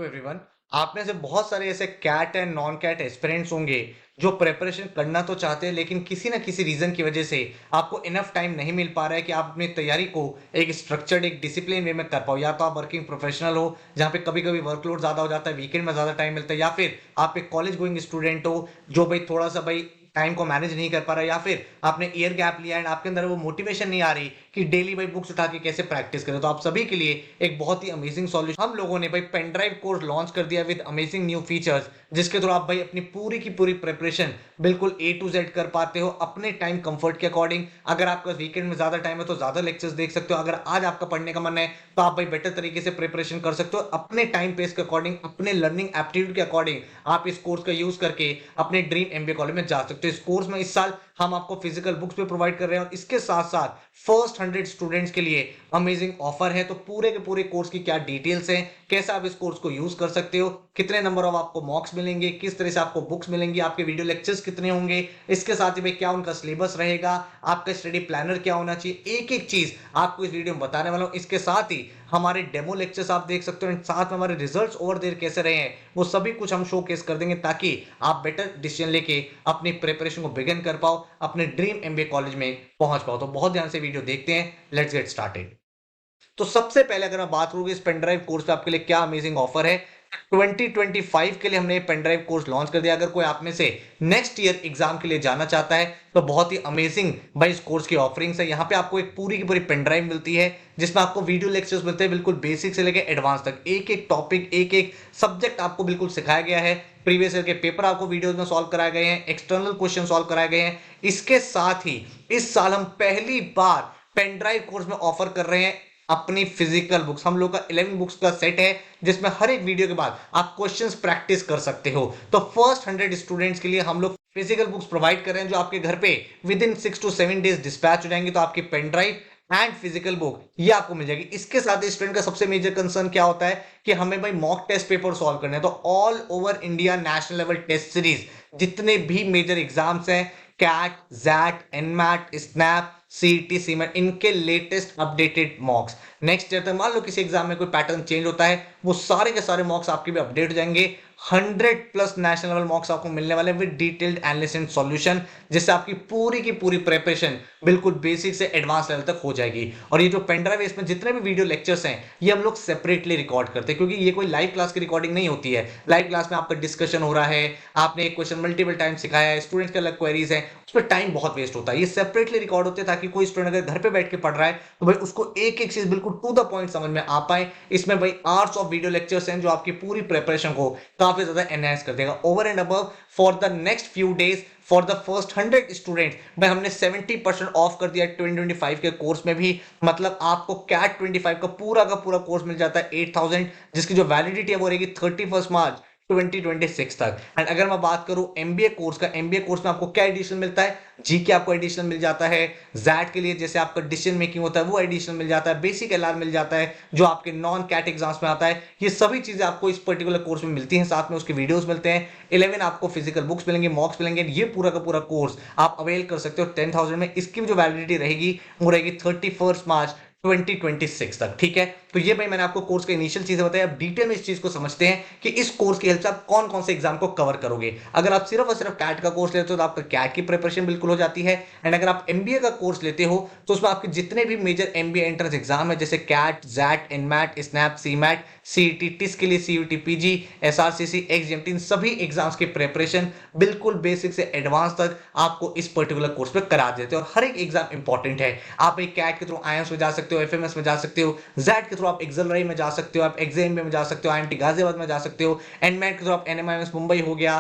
Everyone. आप में से बहुत सारे ऐसे CAT and non CAT aspirants होंगे जो प्रिपरेशन करना तो चाहते हैं, लेकिन किसी ना किसी रीजन की वजह से आपको इनफ टाइम नहीं मिल पा रहा है कि आप अपनी तैयारी को एक स्ट्रक्चर्ड एक डिसिप्लिन वे में कर पाओ। या तो आप वर्किंग प्रोफेशनल हो जहाँ पे कभी कभी वर्कलोड ज्यादा हो जाता है, वीकेंड में ज्यादा टाइम मिलता है, या फिर आप एक कॉलेज गोइंग स्टूडेंट हो जो भाई थोड़ा सा भाई टाइम को मैनेज नहीं कर पा रहा, या फिर आपने ईयर गैप लिया एंड आपके अंदर वो मोटिवेशन नहीं आ रही कि डेली भाई बुक्स उठा के कैसे प्रैक्टिस करें। तो आप सभी के लिए एक बहुत ही अमेजिंग सॉल्यूशन हम लोगों ने भाई पेन ड्राइव कोर्स लॉन्च कर दिया विद अमेजिंग न्यू फीचर्स, जिसके थ्रू आप भाई अपनी पूरी की पूरी प्रिपरेशन बिल्कुल ए टू जेड कर पाते हो अपने टाइम कंफर्ट के अकॉर्डिंग। अगर आपका वीकेंड में ज्यादा टाइम है तो ज्यादा लेक्चर्स देख सकते हो। अगर आज आपका पढ़ने का मन है तो आप भाई बेटर तरीके से प्रिपरेशन कर सकते हो अपने टाइम पेस के अकॉर्डिंग, अपने लर्निंग एप्टीट्यूड के अकॉर्डिंग। आप इस कोर्स का यूज करके अपने ड्रीम एमबीए कॉलेज में जा सकते हो। इस कोर्स में इस साल हम आपको फिजिकल बुक्स भी प्रोवाइड कर रहे हैं और इसके साथ साथ फर्स्ट 100 स्टूडेंट्स के लिए अमेजिंग ऑफर है। तो पूरे के पूरे कोर्स की क्या डिटेल्स हैं, कैसे आप इस कोर्स को यूज कर सकते हो, कितने नंबर ऑफ आपको मॉक्स मिलेंगे, किस तरह से आपको बुक्स मिलेंगी, आपके वीडियो लेक्चर्स कितने होंगे, इसके साथ ही भाई क्या उनका सिलेबस रहेगा, आपका स्टडी प्लानर क्या होना चाहिए, एक एक चीज आपको इस वीडियो में बताने वाला हूं। इसके साथ ही हमारे डेमो लेक्चर्स आप देख सकते हो एंड साथ में हमारे रिजल्ट्स ओवर देयर कैसे रहे हैं वो सभी कुछ हम शोकेस कर देंगे, ताकि आप बेटर डिसीजन लेके अपनी प्रिपरेशन को बिगिन कर पाओ, अपने ड्रीम एमबीए कॉलेज में पहुंच पाओ। तो बहुत ध्यान से वीडियो देखते हैं, लेट्स गेट स्टार्टेड। तो सबसे पहले अगर मैं बात करूंगी इस पेनड्राइव कोर्स पे आपके लिए क्या अमेजिंग ऑफर है। 2025 के लिए हमने पेनड्राइव कोर्स लॉन्च कर दिया। अगर कोई आप में से नेक्स्ट ईयर एग्जाम के लिए जाना चाहता है तो बहुत ही अमेजिंग भाई इस कोर्स की ऑफरिंग्स है। यहाँ पे आपको एक पूरी की पूरी पेनड्राइव मिलती है जिसमें आपको वीडियो लेक्चर्स मिलते हैं, बिल्कुल बेसिक से लेकर एडवांस तक एक एक टॉपिक एक एक सब्जेक्ट आपको बिल्कुल सिखाया गया है। प्रीवियस ईयर के पेपर आपको वीडियोस में सॉल्व कराए गए हैं, एक्सटर्नल क्वेश्चन सॉल्व कराए गए हैं। इसके साथ ही इस साल हम पहली बार पेनड्राइव कोर्स में ऑफर कर रहे हैं अपनी फिजिकल बुक्स। हम लोग का 11 बुक्स का सेट है जिसमें हर एक वीडियो के बाद आप क्वेश्चंस प्रैक्टिस कर सकते हो। तो फर्स्ट 100 स्टूडेंट्स के लिए हम लोग फिजिकल बुक्स प्रोवाइड कर रहे हैं जो आपके घर पे within 6 to 7 days dispatch हो जाएंगे। तो आपकी pen drive and physical book ये आपको मिल जाएगी। इसके साथ ही स्टूडेंट का सबसे मेजर कंसर्न क्या होता है कि हमें भाई मॉक टेस्ट पेपर सॉल्व करने हैं। तो all over India national level test series जितने भी मेजर एग्जाम्स हैं, CAT, XAT, NMAT, SNAP, CET, CMAT, इनके latest updated mocks next year तक, मान लो किसी एग्जाम में कोई पैटर्न चेंज होता है, वो सारे के सारे मॉक्स आपके भी अपडेट हो जाएंगे। 100 प्लस नेशनल लेवल मॉक्स आपको मिलने वाले with detailed analysis and solution, जिससे आपकी पूरी की पूरी प्रिपरेशन बिल्कुल बेसिक से एडवांस लेवल तक हो जाएगी। और ये जो पेनड्राइव है इसमें जितने भी वीडियो लेक्चर्स हैं ये हम लोग सेपरेटली रिकॉर्ड करते हैं, क्योंकि ये कोई लाइव क्लास की रिकॉर्डिंग नहीं होती है। लाइव क्लास में आपका डिस्कशन हो रहा है, आपने एक क्वेश्चन मल्टीपल टाइम सिखाया है, स्टूडेंट्स के अलग क्वेरीज हैं, उस पर टाइम बहुत वेस्ट होता है। ये सेपरेटली रिकॉर्ड होते हैं ताकि कोई स्टूडेंट अगर घर पे बैठ के पढ़ रहा है तो भाई उसको एक एक चीज बिल्कुल टू द पॉइंट समझ में आ पाए। इसमें भाई आवर्स ऑफ वीडियो लेक्चर्स हैं जो आपकी पूरी प्रिपरेशन को काफी ज्यादा एनहांस कर देगा। Over and above for the next few days for the first 100 students भाई हमने 70% ऑफ कर दिया 2025 के कोर्स में भी। मतलब आपको कैट 25 का पूरा कोर्स मिल जाता है 8000, जिसकी जो वैलिडिटी है वो रहेगी 31 मार्च 2026 तक। एंड अगर मैं बात करूं एमबीए कोर्स का, एमबीए कोर्स में आपको क्या एडिशनल मिलता है, जीके आपको एडिशनल मिल जाता है, जैट के लिए जैसे आपका डिसीजन मेकिंग होता है वो एडिशनल मिल जाता है, बेसिक एलआर मिल जाता है जो आपके नॉन कैट एग्जाम्स में आता है। ये सभी चीजें आपको इस पर्टिकुलर कोर्स में मिलती हैं, साथ में उसके वीडियोस मिलते हैं। 11 आपको फिजिकल बुक्स मिलेंगे, मॉक्स मिलेंगे। ये पूरा का पूरा कोर्स आप अवेल कर सकते हो 10,000 में। इसकी भी जो वैलिडिटी रहेगी वो रहेगी 31 मार्च 2026 तक। ठीक है, तो ये भाई मैंने आपको कोर्स के इनिशियल चीजें बताई। अब डिटेल में इस चीज को समझते हैं कि इस कोर्स की हेल्प से आप कौन कौन से एग्जाम को कवर करोगे। अगर आप सिर्फ और सिर्फ कैट का कोर्स लेते हो तो आपका कैट की प्रिपरेशन बिल्कुल हो जाती है। एंड अगर आप एमबीए का कोर्स लेते हो तो उसमें आपके जितने भी मेजर एमबीए एंट्रेंस एग्जाम है जैसे CAT, XAT, NMAT, SNAP, CMAT, CET, TISS के लिए सीयूटी, पीजी, एसआरसीसी, एक्सजेएमटी, इन सभी एग्जाम्स की प्रिपरेशन बिल्कुल बेसिक से एडवांस तक आपको इस पर्टिकुलर कोर्स पे करा देते हैं। और हर एक एग्जाम इंपॉर्टेंट है। आप एक कैट के थ्रू आईएएस में जा सकते हो, एफएमएस में जा सकते हो, जैट के थ्रू आप एक्सेल रही में जा सकते हो, आप एग्जाम में जा सकते हो, आईएमटी गाजियाबाद में जा सकते हो, एनमैट के थ्रू आप एनएमआईएस मुंबई हो गया,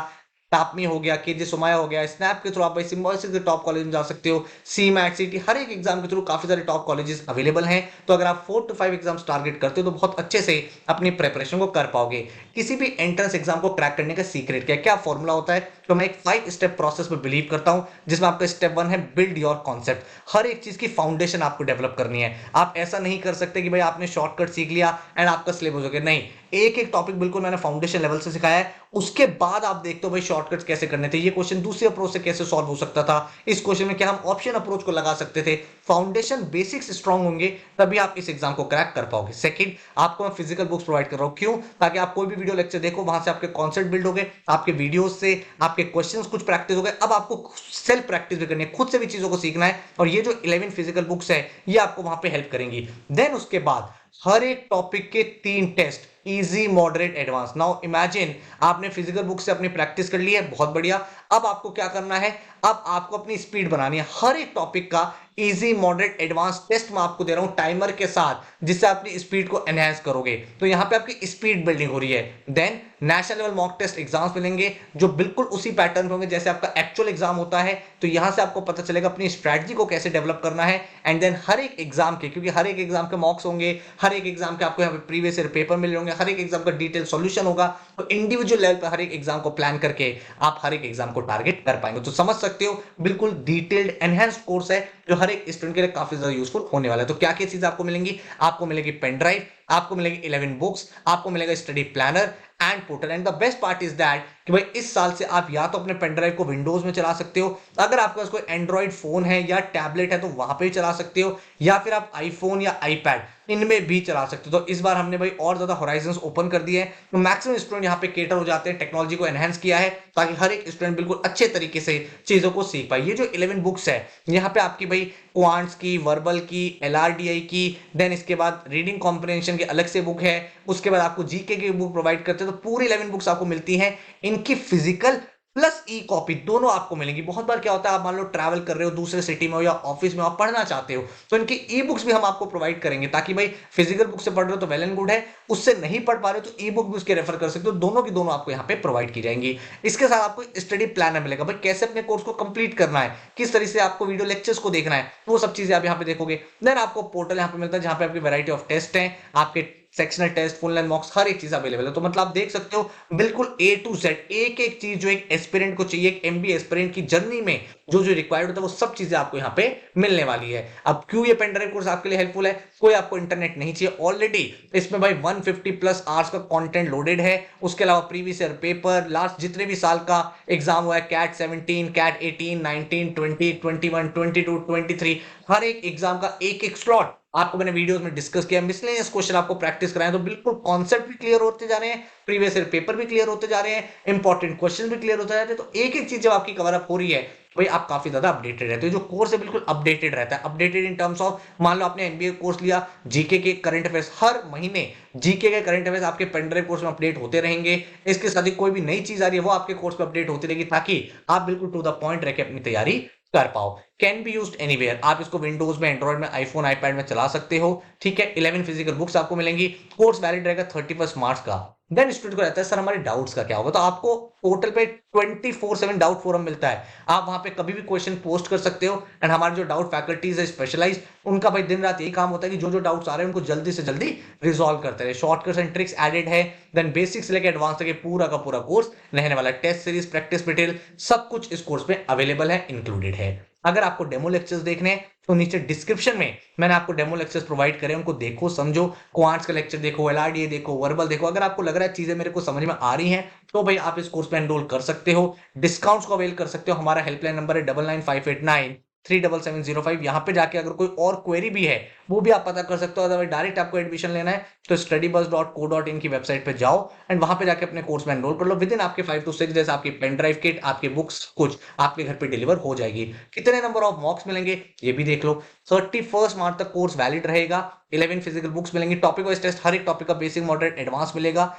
टापमी हो गया, केजे सोमाया हो गया, स्नैप के थ्रू आप भाई सिम्बायोसिस के टॉप कॉलेज में जा सकते हो, सीमैट, सीटी, हर एक एग्जाम के थ्रू काफी सारे टॉप कॉलेजेस अवेलेबल हैं। तो अगर आप 4 to 5 एग्जाम्स टारगेट करते हो तो बहुत अच्छे से अपनी प्रिपरेशन को कर पाओगे। किसी भी एंट्रेंस एग्जाम को क्रैक करने का सीक्रेट क्या फॉर्मूला होता है, तो मैं एक 5 स्टेप प्रोसेस में बिलीव करता हूं, जिसमें आपका स्टेप 1 है बिल्ड योर कॉन्सेप्ट। हर एक चीज की फाउंडेशन आपको डेवलप करनी है। आप ऐसा नहीं कर सकते कि भाई आपने शॉर्टकट सीख लिया एंड आपका सिलेबस हो गया, नहीं। एक एक टॉपिक बिल्कुल मैंने फाउंडेशन लेवल से सिखाया है, उसके बाद आप देखते हो भाई शॉर्टकट्स कैसे करने थे, ये क्वेश्चन दूसरे अप्रोच से कैसे सॉल्व हो सकता था, इस क्वेश्चन में क्या हम ऑप्शन अप्रोच को लगा सकते थे। फाउंडेशन बेसिक्स स्ट्रांग होंगे तभी आप इस एग्जाम को क्रैक कर पाओगे। सेकंड, आपको मैं फिजिकल बुक्स प्रोवाइड कर रहा हूं, क्यों? ताकि आप कोई भी वीडियो लेक्चर देखो, वहां से आपके कॉन्सेप्ट बिल्ड हो गए, आपके वीडियोस से आपके क्वेश्चंस कुछ प्रैक्टिस हो गए। अब आपको सेल्फ प्रैक्टिस भी करनी है, खुद से भी चीजों को सीखना है, और ये जो 11 फिजिकल बुक्स है ये आपको वहां पे हेल्प करेंगी। देन उसके बाद हर एक टॉपिक के 3 test, easy, moderate, advance. Now imagine आपने फिजिकल बुक से अपनी प्रैक्टिस कर ली है, बहुत बढ़िया। अब आपको क्या करना है? अब आपको अपनी स्पीड बनानी है। हर एक टॉपिक का इजी, मॉडरेट, एडवांस टेस्ट मैं आपको दे रहा हूं टाइमर के साथ, जिससे अपनी स्पीड को एनहांस करोगे। तो यहां पे आपकी स्पीड बिल्डिंग हो रही है। Then national level mock test exams मिलेंगे जो बिल्कुल उसी पैटर्न होंगे जैसे आपका एक्चुअल एग्जाम होता है। तो यहां से आपको पता चलेगा अपनी स्ट्रैटेजी को कैसे डेवलप करना है। एंड देन हर एक एग्जाम के, क्योंकि हर एक एग्जाम के मॉक्स होंगे, हर एक एग्जाम के आपको यहाँ पे प्रीवियस ईयर पेपर मिले होंगे, हर एक एग्जाम का डिटेल सॉल्यूशन होगा। तो इंडिविजुअल लेवल पर हर एक एग्जाम को प्लान करके आप हर एक एग्जाम को टारगेट कर पाएंगे। तो समझ सकते हो, बिल्कुल डिटेल्ड एनहांस्ड कोर्स है जो हर एक स्टूडेंट के लिए काफी ज्यादा यूजफुल होने वाला है। तो क्या क्या चीज आपको मिलेंगी? आपको मिलेगी पेन ड्राइव, आपको मिलेगी 11 बुक्स, आपको मिलेगा study planner and portal. And the best part is that कि भाई इस साल से आप या तो अपने पेन ड्राइव को विंडोज में चला सकते हो, अगर आपके पास कोई एंड्रॉइड फोन है या टैबलेट है तो वहां पे भी चला सकते हो, या फिर आप आईफोन या आईपैड इनमें भी चला सकते हो। तो इस बार हमने भाई और ज्यादा होराइजंस ओपन कर दिए हैं, तो मैक्सिमम स्टूडेंट यहाँ पे केटर हो जाते हैं, टेक्नोलॉजी को एनहांस किया है ताकि हर एक स्टूडेंट बिल्कुल अच्छे तरीके से चीजों को सीख पाए। ये जो 11 बुक्स है यहाँ पे आपकी भाई क्वांट्स की, वर्बल की, एलआरडीआई की, देन इसके बाद रीडिंग कॉम्प्रिहेंशन की अलग से बुक है, उसके बाद आपको जीके की बुक प्रोवाइड करते हैं। तो पूरी 11 बुक्स आपको मिलती हैं, इनकी फिजिकल प्लस ई कॉपी दोनों आपको मिलेंगी। बहुत बार क्या होता है, आप मान लो ट्रैवल कर रहे हो दूसरे सिटी में हो या ऑफिस में आप पढ़ना चाहते हो, तो इनकी ई बुक्स भी हम आपको प्रोवाइड करेंगे, ताकि भाई फिजिकल बुक से पढ़ रहे हो तो वेल एंड गुड है, उससे नहीं पढ़ पा रहे हो तो ई बुक भी उसके रेफर कर सकते हो। दोनों की दोनों आपको यहाँ पे प्रोवाइड की जाएंगी। इसके साथ आपको स्टडी प्लानर मिलेगा, भाई कैसे अपने कोर्स को कंप्लीट करना है, किस तरह से आपको वीडियो लेक्चर्स को देखना है, वो सब चीजें आप यहाँ पे देखोगे। देन आपको पोर्टल यहाँ पे मिलता है जहां पे आपकी वैरायटी ऑफ टेस्ट है, आपके sectional test, full length mocks, हर एक चीज अवेलेबल है। तो मतलब आप देख सकते हो बिल्कुल ए टू जेड एक एक चीज जो एक एस्पिरेंट को चाहिए, एक एमबीए एस्पिरेंट की जर्नी में जो जो रिक्वायर्ड होता है वो सब चीजें आपको यहाँ पे मिलने वाली है। अब क्यों ये पेन ड्राइव कोर्स आपके लिए हेल्पफुल है? कोई आपको इंटरनेट नहीं चाहिए, ऑलरेडी इसमें भाई 150 प्लस आवर्स का कंटेंट लोडेड है। उसके अलावा प्रीवियस ईयर पेपर, लास्ट जितने भी साल का एग्जाम हुआ है, कैट 17, कैट 18, 19, 20, 21, 22, 23, हर एक एग्जाम का एक एक स्लॉट आपको मैंने वीडियोस में डिस्कस किया। मिसलेनियस क्वेश्चन आपको प्रैक्टिस कराएं, तो बिल्कुल कॉन्सेप्ट भी क्लियर होते जा रहे हैं, प्रीवियस ईयर पेपर भी क्लियर होते जा रहे हैं, इंपॉर्टेंट क्वेश्चन भी क्लियर होते जा रहे हैं। तो एक एक चीज जब आपकी कवर अप हो रही है भाई आप काफी ज्यादा अपडेटेड रहते हो। जो कोर्स है बिल्कुल अपडेटेड रहता है। अपडेटेड इन टर्म्स ऑफ, मान लो आपने एमबीए कोर्स लिया, जीके के करंट अफेयर्स हर महीने, जीके के करंट अफेयर्स आपके पेन ड्राइव कोर्स में अपडेट होते रहेंगे। इसके साथ ही कोई भी नई चीज आ रही है वो आपके कोर्स में अपडेट होती रहेगी, ताकि आप बिल्कुल टू द पॉइंट रह के अपनी तैयारी कर पाओ। कैन बी यूज्ड एनीवेयर, आप इसको विंडोज में, एंड्रॉइड में, आईफोन, आईपैड में चला सकते हो। ठीक है, 11 फिजिकल बुक्स आपको मिलेंगी। कोर्स वैलिड रहेगा 31 मार्च का। देन स्टूडेंट को रहता है सर हमारे डाउट्स का क्या होगा, तो आपको पोर्टल पे 24/7 डाउट फोरम मिलता है। आप वहां पे कभी भी क्वेश्चन पोस्ट कर सकते हो, एंड हमारे जो डाउट फैकल्टीज है स्पेशलाइज, उनका भाई दिन रात यही काम होता है कि जो जो डाउट्स आ रहे हैं उनको जल्दी से जल्दी रिजॉल्व करते रहे। शॉर्टकट्स एंड ट्रिक्स एडेड है। देन बेसिक से लेकर एडवांस तक पूरा का पूरा कोर्स रहने वाला है। टेस्ट सीरीज, प्रैक्टिस मटेरियल, सब कुछ इस कोर्स में अवेलेबल है, इंक्लूडेड है। अगर आपको डेमो लेक्चर्स देखने हैं तो नीचे डिस्क्रिप्शन में मैंने आपको डेमो लेक्चर्स प्रोवाइड करे, उनको देखो, समझो। क्वांट्स का लेक्चर देखो, एलआरडीए देखो, वर्बल देखो। अगर आपको लग रहा है चीजें मेरे को समझ में आ रही हैं तो भाई आप इस कोर्स पे एनरोल कर सकते हो, डिस्काउंट्स को अवेल कर सकते हो। हमारा हेल्पलाइन नंबर है 9958937705। यहाँ पे जाके अगर कोई और क्वेरी भी है वो भी आप पता कर सकते हो। अगर डायरेक्ट आपको एडमिशन लेना है तो studybuzz.co.in की वेबसाइट पे जाओ एंड वहां पे जाके अपने कोर्स में एनरोल कर लो। विद इन आपके 5 to 6 डेज आपकी पेन ड्राइव किट, आपके बुक्स कुछ आपके घर पे डिलीवर हो जाएगी। कितने नंबर ऑफ मॉक्स मिलेंगे ये भी देख लो। 31 मार्च तक कोर्स वैलिड रहेगा। 11 फिजिकल बुक्स मिलेंगी, टॉपिक वाइज टेस्ट, हर एक टॉपिक का बेसिक, मॉडरेट, एडवांस मिलेगा।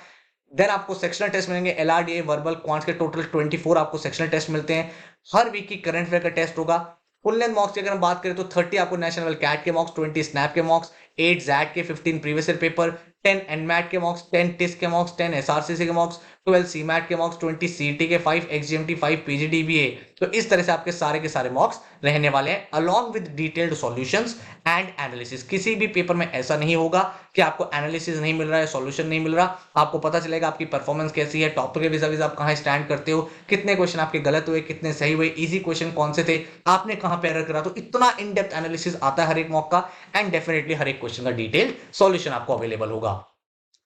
देन आपको सेक्शनल टेस्ट मिलेंगे, एलआरडीए, वर्बल, क्वांट्स के टोटल 24 आपको सेक्शनल टेस्ट मिलते हैं। हर वीक की करंट अफेयर का टेस्ट होगा। फुल लेंथ मॉक्स की अगर हम बात करें तो 30 आपको नेशनल कैट के मॉक्स, 20 स्नैप के मॉक्स, 8 जैट के, 15 प्रीवियस ईयर पेपर, 10 एनमैट के मॉक्स, 10 टिस के मॉक्स, 10 एसआरसीसी के मॉक्स, 12 सीमैट के मॉक्स, 20 सीटी के, 5 एक्सजीएमटी, 5 पीजीडीबीए। तो इस तरह से आपके सारे के सारे मॉक्स रहने वाले हैं, along with detailed solutions and analysis. किसी भी पेपर में ऐसा नहीं होगा कि आपको एनालिसिस नहीं मिल रहा है, सॉल्यूशन नहीं मिल रहा। आपको पता चलेगा आपकी परफॉर्मेंस कैसी है, टॉपिक के विज़ाविज़ आप कहां स्टैंड करते हो, कितने क्वेश्चन आपके गलत हुए, कितने सही हुए, इजी क्वेश्चन कौन से थे, आपने कहां पे एरर करा। तो इतना इन डेप्थ एनालिसिस आता है हर एक मॉक का, एंड डेफिनेटली हर एक क्वेश्चन का डिटेल सॉल्यूशन आपको अवेलेबल होगा।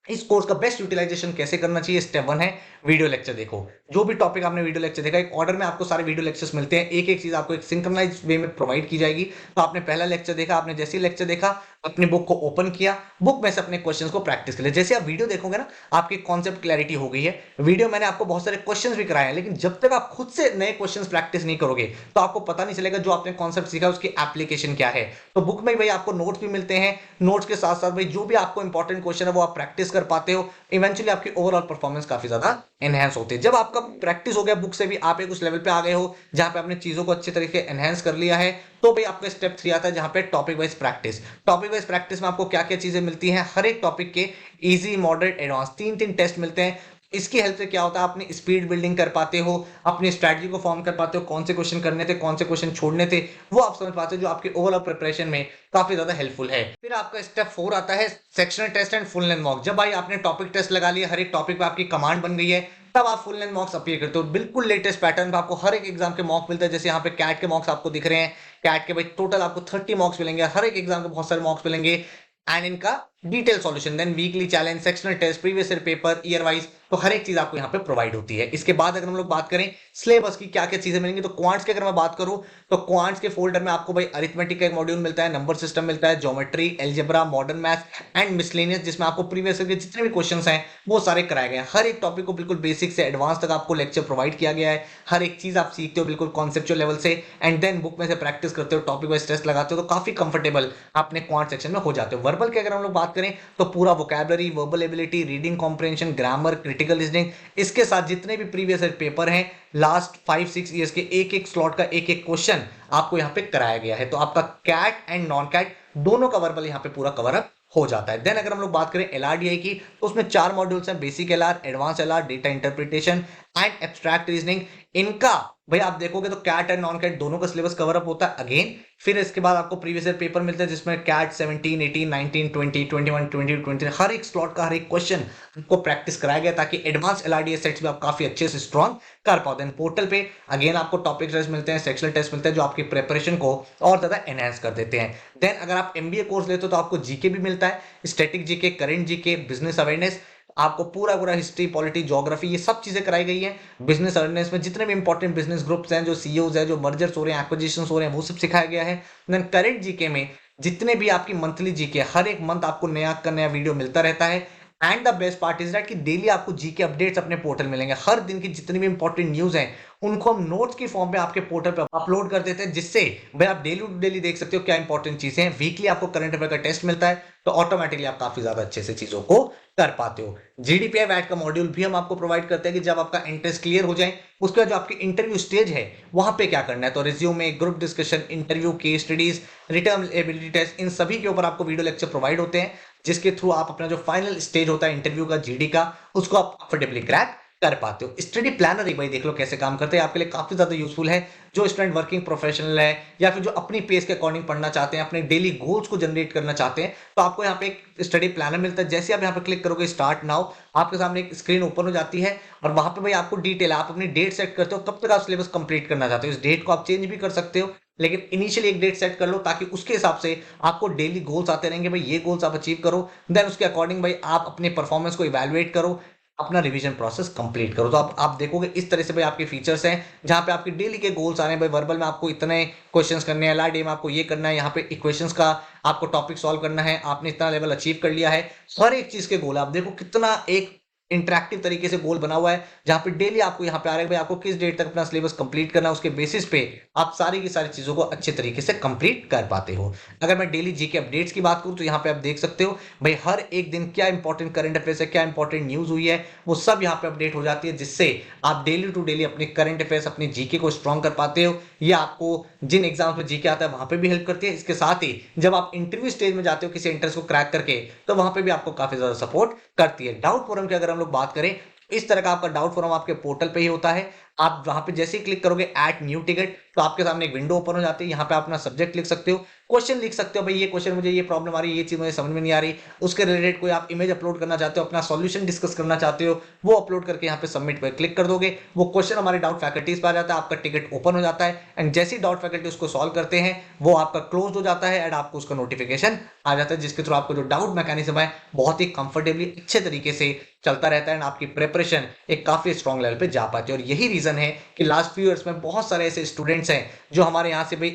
इस कोर्स का बेस्ट यूटिलाइजेशन कैसे करना चाहिए? स्टेप 1 है वीडियो लेक्चर देखो। जो भी टॉपिक आपने वीडियो लेक्चर देखा, एक ऑर्डर में आपको सारे वीडियो लेक्चर्स मिलते हैं। एक-एक चीज़ आपको एक सिंक्रोनाइज़्ड वे में प्रोवाइड की जाएगी। तो आपने पहला लेक्चर देखा, आपने जैसे ही लेक्चर देखा, अपनी बुक को ओपन किया, बुक में से अपने क्वेश्चंस को प्रैक्टिस कर लिया। जैसे आप वीडियो देखोगे ना, आपकी कॉन्सेप्ट क्लैरिटी हो गई है। वीडियो मैंने आपको बहुत सारे क्वेश्चंस भी कराए हैं, लेकिन जब तक आप खुद से नए क्वेश्चंस प्रैक्टिस नहीं करोगे, तो आपको पता नहीं चलेगा जो आपने कॉन्सेप्ट सीखा उसकी एप्लीकेशन क्या है। तो बुक में भाई आपको नोट्स भी मिलते हैं। नोट्स के साथ-साथ भाई जो भी आपको इंपॉर्टेंट क्वेश्चन है वो आप प्रैक्टिस कर पाते हो। इवेंचुअली आपकी ओवरऑल परफॉर्मेंस काफी ज्यादा एनहांस होती है। जब आपका प्रैक्टिस हो गया बुक से भी, आप एक उस लेवल पे आ गए हो जहां पे आपने चीजों को अच्छे तरीके एनहांस कर लिया है, तो भाई आपका स्टेप 3 आता है जहां पे topic wise practice. Topic wise practice में आपको क्या-क्या चीजें मिलती हैं? हर एक टॉपिक के इजी, मॉडरेट, एडवांस 3-3 टेस्ट मिलते हैं। इसकी हेल्प से क्या होता है, अपनी स्पीड बिल्डिंग कर पाते हो, अपनी स्ट्रैटेजी को फॉर्म कर पाते हो, कौन से क्वेश्चन करने थे, कौन से क्वेश्चन छोड़ने थे, वो आप समझ पाते हो, जो आपके ओवरऑल प्रिपरेशन में काफी ज्यादा हेल्पफुल है। फिर आपका स्टेप 4 आता है sectional test and full length mock. जब भाई आपने टॉपिक टेस्ट लगा लिया, हर एक टॉपिक पे आपकी कमांड बन गई है, तब आप फुल लेंथ मॉक्स अपीयर करते हो। बिल्कुल लेटेस्ट पैटर्न पे आपको हर एक एग्जाम के मॉक मिलते हैं। जैसे यहाँ पे कैट के मॉक्स आपको दिख रहे हैं। कैट के भाई टोटल आपको 30 मॉक्स मिलेंगे। हर एक एग्जाम के बहुत सारे मॉक्स मिलेंगे एंड इनका detail solution, then weekly challenge, sectional test, previous year paper, year wise, तो हर एक चीज आपको यहाँ पे प्रोवाइड होती है। इसके बाद अगर हम लोग बात करें सिलेबस की क्या क्या चीजें मिलेंगी, तो क्वांट्स की अगर मैं बात करूं, तो क्वांट्स के फोल्डर में आपको भाई अरिथमेटिक का एक मॉड्यूल मिलता है, नंबर सिस्टम मिलता है, geometry, algebra, modern maths and miscellaneous, जिसमें आपको प्रीवियस ईयर के जितने भी क्वेश्चंस हैं वो सारे कराए गए हैं। हर एक टॉपिक को बिल्कुल बेसिक से एडवांस तक आपको लेक्चर प्रोवाइड किया गया है। हर एक चीज आप सीखते हो बिल्कुल कॉन्सेप्चुअल लेवल से, एंड देन बुक में से प्रैक्टिस करते हो, टॉपिक वाइज टेस्ट लगाते हो, तो काफी कंफर्टेबल अपने क्वांट सेक्शन में हो जाते हो। वर्बल की अगर हम लोग बात करें, तो पूरा vocabulary, verbal ability, reading comprehension, grammar, critical reasoning, इसके साथ जितने भी प्रीवियस ईयर पेपर हैं लास्ट 5-6 ईयर्स के, एक एक स्लॉट का एक एक क्वेश्चन आपको यहाँ पे कराया गया है। तो आपका कैट एंड नॉन कैट दोनों का वर्बल यहाँ पे पूरा कवर अप हो जाता है। देन अगर हम लोग बात करें एलआरडीआई की, तो उसमें 4 मॉड्यूल्स हैं, basic LR, advance LR, data interpretation and abstract reasoning. इनका भाई आप देखोगे तो कैट एंड नॉन कैट दोनों का सिलेबस कवर अप होता है अगेन। फिर इसके बाद आपको प्रीवियस ईयर पेपर मिलता है जिसमें कैट 17, 18, 19, 20, 21, 22, 23, हर एक स्लॉट का हर एक क्वेश्चन आपको प्रैक्टिस कराया गया, ताकि एडवांस एलआरडीए सेट्स भी आप काफी अच्छे से स्ट्रॉन्ग कर पाओ। देन पोर्टल पे अगेन आपको टॉपिक टेस्ट मिलते हैं, सेक्शनल टेस्ट मिलते हैं, जो आपकी प्रिपरेशन को और ज्यादा एनहांस कर देते हैं। देन अगर आप एमबीए कोर्स लेते हो तो आपको जीके भी मिलता है, static GK, current GK, business awareness, आपको पूरा पूरा हिस्ट्री, पॉलिटी, ज्योग्राफी, ये सब चीजें कराई गई है। बिजनेस अवेयरनेस में जितने भी इंपॉर्टेंट बिजनेस ग्रुप्स हैं, जो सीईओज हैं, जो मर्जर्स हो रहे हैं, एक्विजिशंस हो रहे हैं, वो सब सिखाया गया है। देन करंट जीके में जितने भी आपकी मंथली जीके, हर एक मंथ आपको नया का नया वीडियो मिलता रहता है। And the best part is that कि डेली आपको जीके अपडेट्स अपने पोर्टल मिलेंगे। हर दिन की जितनी भी इंपॉर्टेंट न्यूज हैं उनको हम नोट्स की फॉर्म में आपके पोर्टल पे अपलोड कर देते हैं, जिससे भाई आप डेली टू डेली देख सकते हो क्या इंपॉर्टेंट चीजें हैं। वीकली आपको करंट अफेयर का टेस्ट मिलता है, तो ऑटोमेटिकली आप काफी ज्यादा अच्छे से चीजों को कर पाते हो। जीडीपीआई वैट का मॉड्यूल भी हम आपको प्रोवाइड करते हैं कि जब आपका इंटरेस्ट क्लियर हो जाए, उसके बाद जो आपकी इंटरव्यू स्टेज है वहां पे क्या करना है, तो resume, group discussion, interview, case studies, written ability test, इन सभी के ऊपर आपको वीडियो लेक्चर प्रोवाइड होते हैं, जिसके थ्रू आप अपना जो फाइनल स्टेज होता है इंटरव्यू का, जीडी का, उसको आप कंफर्टेबली क्रैक कर पाते हो। स्टडी प्लानर एक भाई देख लो कैसे काम करते हैं, आपके लिए काफी ज्यादा यूजफुल है। जो स्टूडेंट वर्किंग प्रोफेशनल है या फिर जो अपनी पेस के अकॉर्डिंग पढ़ना चाहते हैं, अपने डेली गोल्स को जनरेट करना चाहते हैं, तो आपको यहाँ पे एक स्टडी प्लानर मिलता है। जैसे आप यहाँ पे क्लिक करोगे स्टार्ट नाउ, आपके सामने एक स्क्रीन ओपन हो जाती है और वहां पे भाई आपको डिटेल, आप अपनी डेट सेट करते हो कब तक आप सिलेबस कंप्लीट करना चाहते हो। इस डेट को आप चेंज भी कर सकते हो, लेकिन इनिशियली एक डेट सेट कर लो, ताकि उसके हिसाब से आपको डेली गोल्स आते रहेंगे, भाई ये गोल्स आप अचीव करो। देन उसके अकॉर्डिंग भाई आप अपने परफॉर्मेंस को इवैल्यूएट करो, अपना रिवीजन प्रोसेस कंप्लीट करो। तो आप देखोगे इस तरह से भाई आपके फीचर्स हैं, जहां पे आपके डेली के गोल्स आ रहे हैं। भाई वर्बल में आपको इतने क्वेश्चंस करने हैं, एलआरडी में आपको ये करना है, यहाँ पे इक्वेशंस का आपको टॉपिक सॉल्व करना है, आपने इतना लेवल अचीव कर लिया है। हर एक चीज के गोल आप देखो कितना एक इंटरैक्टिव तरीके से गोल बना हुआ है, जहां पे डेली आपको यहाँ पे आ रहा है भाई आपको किस डेट तक अपना सिलेबस कंप्लीट करना है। उसके बेसिस पे आप सारी की सारी चीजों को अच्छे तरीके से कंप्लीट कर पाते हो। अगर मैं डेली जीके अपडेट्स की बात करूं, तो यहाँ पे आप देख सकते हो भाई हर एक दिन क्या इंपॉर्टेंट करंट अफेयर्स है, क्या इंपॉर्टेंट न्यूज हुई है, वो सब यहाँ पे अपडेट हो जाती है, जिससे आप डेली टू डेली अपने करंट अफेयर्स, अपनी जीके को स्ट्रॉन्ग कर पाते हो। ये आपको जिन एग्जाम्स में जीके आता है वहां पे भी हेल्प करती है। इसके साथ ही जब आप इंटरव्यू स्टेज में जाते हो किसी इंटरेस्ट को क्रैक करके, तो वहां पे भी आपको काफी ज्यादा सपोर्ट करती है। डाउट फोरम की अगर हम लोग बात करें, इस तरह का आपका डाउट फोरम आपके पोर्टल पे ही होता है। आप वहाँ पे जैसे ही क्लिक करोगे ऐड न्यू टिकट, तो आपके सामने एक विंडो ओपन हो जाती है। यहाँ पे आप अपना सब्जेक्ट लिख सकते हो, क्वेश्चन लिख सकते हो, भाई ये क्वेश्चन मुझे ये प्रॉब्लम आ रही है, ये चीज़ मुझे समझ में नहीं आ रही, उसके रिलेटेड कोई आप इमेज अपलोड करना चाहते हो, अपना सॉल्यूशन डिस्कस करना चाहते हो, वो अपलोड करके यहाँ पे सबमिट पे क्लिक कर दोगे। वो क्वेश्चन हमारे डाउट फैकल्टीज पे आ जाता है, आपका टिकट ओपन हो जाता है एंड जैसे ही डाउट फैकल्टी उसको सॉल्व करते हैं वो आपका क्लोज हो जाता है एंड आपको उसका नोटिफिकेशन आ जाता है, जिसके थ्रू आपको जो डाउट मैकेनिज्म है बहुत ही कंफर्टेबली अच्छे तरीके से चलता रहता है एंड आपकी प्रिपरेशन एक काफी स्ट्रॉन्ग लेवल पे जा पाती है। और यही रीजन है कि लास्ट फ्यू ईयर्स में बहुत सारे ऐसे स्टूडेंट्स हैं जो हमारे यहाँ से भाई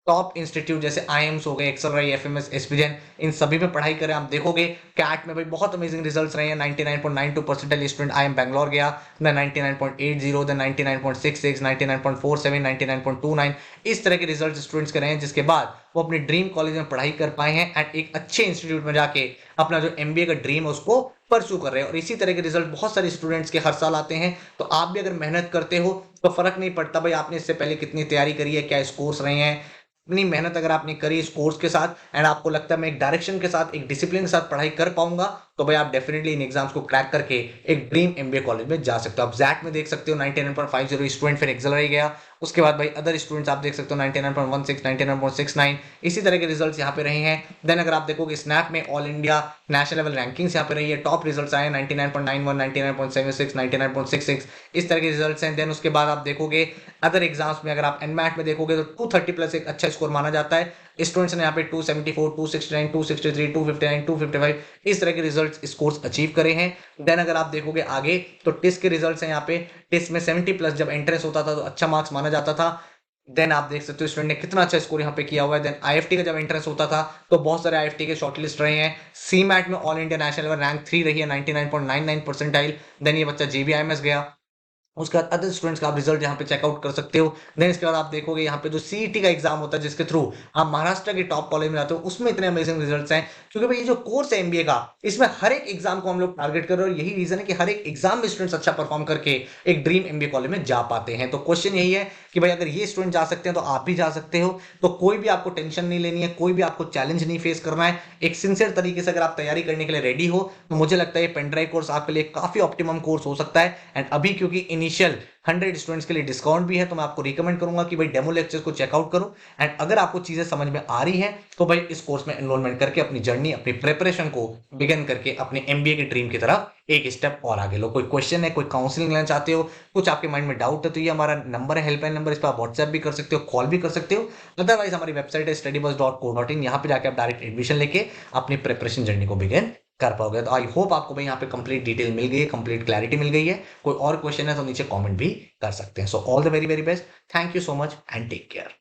टॉप इंस्टीट्यूट जैसे आईएम्स हो गए, एक्सएलआई, एफएमएस, एसपीजेन, इन सभी में पढ़ाई करें। आप देखोगे कैट में भाई बहुत अमेजिंग रिजल्ट्स रहे हैं। 99.92 परसेंटाइल स्टूडेंट आईएम बैंगलोर गया, देन 99.80, देन 99.66, 99.47, 99.29, इस तरह के रिजल्ट स्टूडेंट्स के रहे हैं, जिसके बाद वो अपने ड्रीम कॉलेज में पढ़ाई कर पाए हैं एंड एक अच्छे इंस्टीट्यूट में जाके अपना जो एमबीए का ड्रीम है उसको परस्यू कर रहे हैं। और इसी तरह के रिजल्ट बहुत सारे स्टूडेंट्स के हर साल आते हैं। तो आप भी अगर मेहनत करते हो तो फर्क नहीं पड़ता भाई आपने इससे पहले कितनी तैयारी करी है, क्या स्कोर्स रहे हैं, इतनी मेहनत अगर आपने करी इस कोर्स के साथ एंड आपको लगता है मैं एक डायरेक्शन के साथ, एक डिसिप्लिन के साथ पढ़ाई कर पाऊंगा, तो भाई आप डेफिनेटली इन एग्जाम्स को क्रैक करके एक ड्रीम एमबीए कॉलेज में जा सकते हो। आप जैट में देख सकते हो 99.50 स्टूडेंट फिर एक्सेलरी गया, उसके बाद भाई अदर स्टूडेंट्स आप देख सकते हो 99.16, 99.69, इसी तरह के रिजल्ट्स यहाँ पे रहे हैं। देन अगर आप देखोगे स्नैप में all India national level rankings यहाँ पे रही है, टॉप रिजल्ट्स आए 99.91, 99.76, 99.66, इस तरह के रिजल्ट्स हैं। देन उसके बाद आप देखोगे अदर एग्जाम्स में, अगर आप एनमैट में देखोगे तो 230 प्लस एक अच्छा स्कोर माना जाता है। स्टूडेंट्स ने यहाँ पे 274, 269, 263, 259, 255 इस तरह के रिजल्ट्स स्कोर्स अचीव करे हैं। देन अगर आप देखोगे आगे तो टिस के रिजल्ट्स हैं यहाँ पे, टिस में 70 प्लस जब एंट्रेंस होता था तो अच्छा मार्क्स माना जाता था। देन आप देख सकते हो स्टूडेंट ने कितना अच्छा स्कोर यहाँ पे किया हुआ है। देन आईएफटी का जब एंट्रेंस होता था तो बहुत सारे आईएफटी के शॉर्टलिस्ट रहे हैं। सीमैट में all India national level rank 3 रही है, 99.99 परसेंटाइल। देन ये बच्चा जेबीआईएमएस गया, उसके बाद अदर स्टूडेंट्स का आप रिजल्ट यहाँ पे चेकआउट कर सकते हो। देन इसके बाद आप देखोगे यहाँ पे जो सीईटी का एग्जाम होता है जिसके थ्रू आप महाराष्ट्र के टॉप कॉलेज में जाते हो, उसमें इतने अमेजिंग रिजल्ट्स हैं, क्योंकि भाई ये जो कोर्स है एमबीए का, इसमें हर एक एग्जाम को हम लोग टारगेट कर रहे हैं और यही रीजन है कि हर एक एग्जाम में स्टूडेंट्स अच्छा परफॉर्म करके एक ड्रीम एमबीए कॉलेज में जा पाते हैं। तो क्वेश्चन यही है कि भाई अगर ये स्टूडेंट जा सकते हैं तो आप भी जा सकते हो। तो कोई भी आपको टेंशन नहीं लेनी है, कोई भी आपको चैलेंज नहीं फेस करना है। एक सिंसियर तरीके से अगर आप तैयारी करने के लिए रेडी हो तो मुझे लगता है ये पेनड्राइव कोर्स आपके लिए काफी ऑप्टिमम कोर्स हो सकता है। एंड अभी क्योंकि इनिशियल 100 स्टूडेंट्स के लिए डिस्काउंट भी है तो मैं आपको रिकमेंड करूंगा कि भाई डेमो लेक्चर्स को चेकआउट करो एंड अगर आपको चीजें समझ में आ रही हैं तो भाई इस कोर्स में एनरोलमेंट करके अपनी जर्नी, अपनी प्रिपरेशन को बिगिन करके अपने एमबीए के ड्रीम की तरफ एक स्टेप और आगे लो। कोई क्वेश्चन है, कोई काउंसलिंग लेना चाहते हो, कुछ आपके माइंड में डाउट है, तो ये हमारा नंबर है, हेल्पलाइन नंबर, इस पर आप व्हाट्सएप भी कर सकते हो, कॉल भी कर सकते हो। अदरवाइज हमारी वेबसाइट है studybus.co.in, यहाँ पे जाके आप डायरेक्ट एडमिशन लेके अपनी प्रिपरेशन जर्नी को बिगिन कर पाओगे। तो आई होप आपको भाई यहाँ पे कंप्लीट डिटेल मिल गई है, कंप्लीट क्लैरिटी मिल गई है। कोई और क्वेश्चन है तो नीचे कमेंट भी कर सकते हैं। So all the very very best, thank you so much and take care.